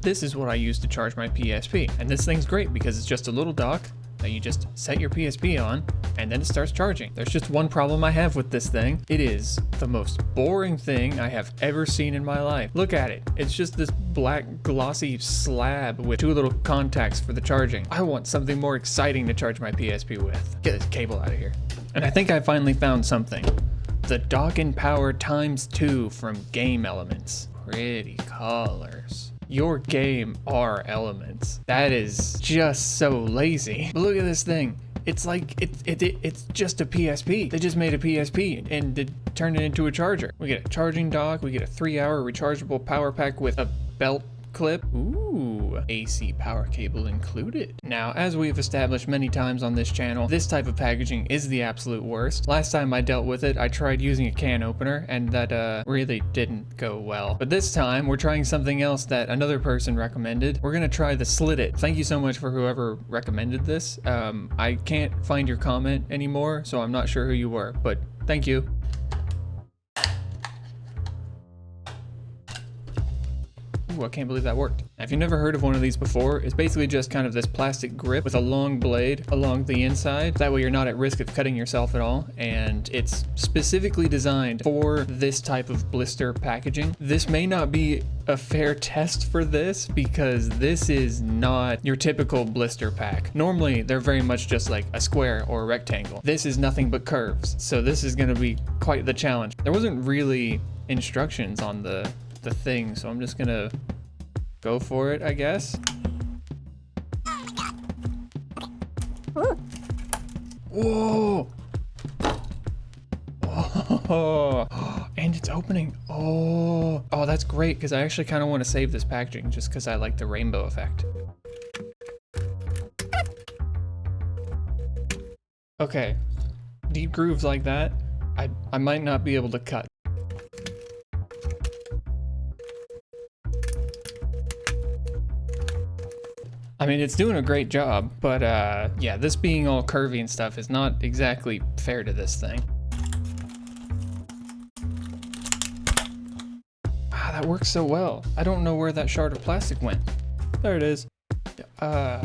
This is what I use to charge my PSP. And this thing's great because it's just a little dock that you just set your PSP on and then it starts charging. There's just one problem I have with this thing. It is the most boring thing I have ever seen in my life. Look at it. It's just this black glossy slab with two little contacts for the charging. I want something more exciting to charge my PSP with. Get this cable out of here. And I think I finally found something. The Dock and Power ×2 from Game Elements. Pretty colors. Your game are elements. That is just so lazy. But look at this thing. It's like, it's just a PSP. They just made a PSP and turned it into a charger. We get a charging dock. We get a 3-hour rechargeable power pack with a belt clip. Ooh, AC power cable included. Now, as we've established many times on this channel, this type of packaging is the absolute worst. Last time I dealt with it, I tried using a can opener and that really didn't go well. But this time we're trying something else that another person recommended. We're gonna try the Slit It. Thank you so much for whoever recommended this. I can't find your comment anymore, so I'm not sure who you were, but thank you. Ooh, I can't believe that worked. Now, if you've never heard of one of these before, it's basically just kind of this plastic grip with a long blade along the inside. That way you're not at risk of cutting yourself at all. And it's specifically designed for this type of blister packaging. This may not be a fair test for this because this is not your typical blister pack. Normally, they're very much just like a square or a rectangle. This is nothing but curves. So this is gonna be quite the challenge. There wasn't really instructions on the thing, so I'm just gonna go for it, I guess. Whoa! Oh, and it's opening. Oh, that's great because I actually kind of want to save this packaging just because I like the rainbow effect. Okay, deep grooves like that, I might not be able to cut. I mean, it's doing a great job, but yeah, this being all curvy and stuff is not exactly fair to this thing. Ah, that works so well. I don't know where that shard of plastic went. There it is. I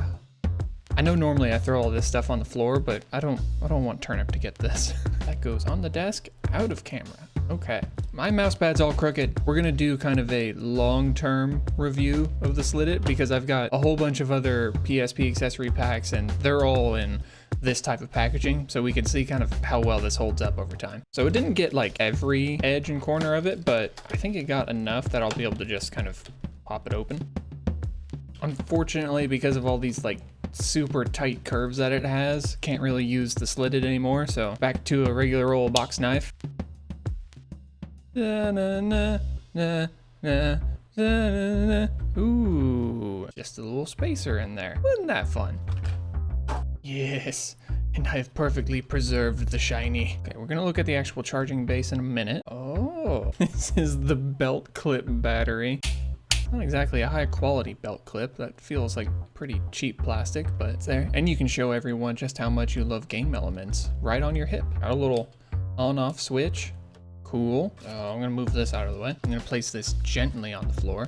know normally I throw all this stuff on the floor, but I don't want Turnip to get this. That goes on the desk, out of camera. Okay, my mouse pad's all crooked. We're gonna do kind of a long-term review of the Slit It because I've got a whole bunch of other PSP accessory packs and they're all in this type of packaging, so we can see kind of how well this holds up over time. So it didn't get like every edge and corner of it, but I think it got enough that I'll be able to just kind of pop it open. Unfortunately, because of all these like super tight curves that it has, can't really use the Slit It anymore, so back to a regular old box knife. Ooh, just a little spacer in there. Wasn't that fun? Yes, and I have perfectly preserved the shiny. Okay, we're gonna look at the actual charging base in a minute. Oh, this is the belt clip battery. Not exactly a high quality belt clip. That feels like pretty cheap plastic, but it's there. And you can show everyone just how much you love Game Elements right on your hip. Got a little on-off switch. Cool. I'm gonna move this out of the way. I'm gonna place this gently on the floor.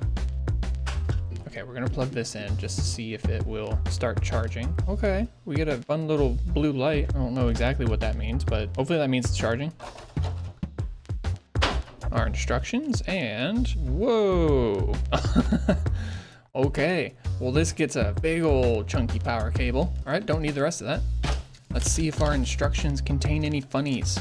Okay, we're gonna plug this in just to see if it will start charging. Okay, we get a fun little blue light. I don't know exactly what that means, but hopefully that means it's charging. Our instructions and whoa. Okay, well this gets a big old chunky power cable. All right, don't need the rest of that. Let's see if our instructions contain any funnies.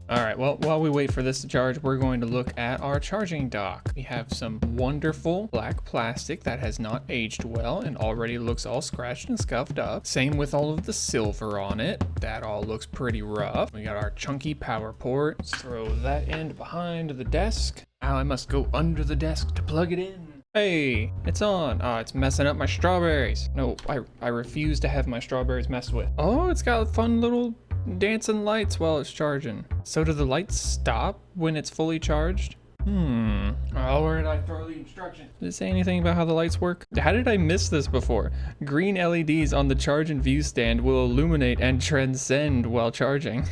All right, well, while we wait for this to charge, we're going to look at our charging dock. We have some wonderful black plastic that has not aged well and already looks all scratched and scuffed up. Same with all of the silver on it. That all looks pretty rough. We got our chunky power port. Let's throw that end behind the desk. Now I must go under the desk to plug it in. Hey, it's on. Oh, it's messing up my strawberries. No, I refuse to have my strawberries messed with. Oh, it's got fun little dancing lights while it's charging. So do the lights stop when it's fully charged? Oh, where did I throw the instructions? Did it say anything about how the lights work? How did I miss this before? Green LEDs on the charge and view stand will illuminate and transcend while charging.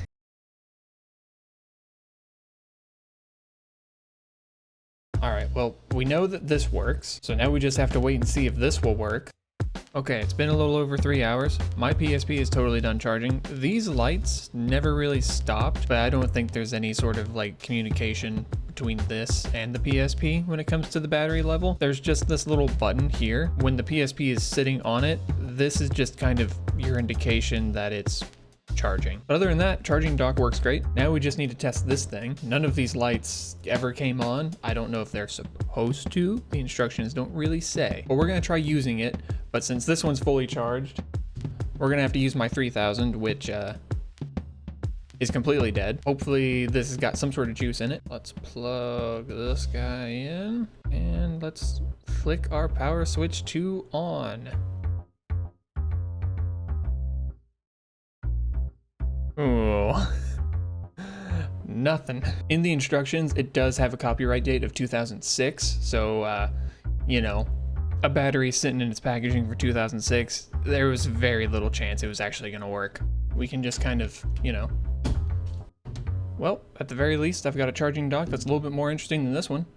All right, well, we know that this works, so now we just have to wait and see if this will work. Okay, it's been a little over 3 hours. My PSP is totally done charging. These lights never really stopped, but I don't think there's any sort of like communication between this and the PSP when it comes to the battery level. There's just this little button here. When the PSP is sitting on it, this is just kind of your indication that it's charging. But other than that, charging dock works great. Now we just need to test this thing. None of these lights ever came on. I don't know if they're supposed to. The instructions don't really say. But we're gonna try using it. But since this one's fully charged, we're gonna have to use my 3000, which is completely dead. Hopefully this has got some sort of juice in it. Let's plug this guy in and let's flick our power switch to on. Oh, nothing. In the instructions, it does have a copyright date of 2006. So, you know, a battery sitting in its packaging for 2006, there was very little chance it was actually gonna work. We can just kind of, you know, well, at the very least, I've got a charging dock that's a little bit more interesting than this one.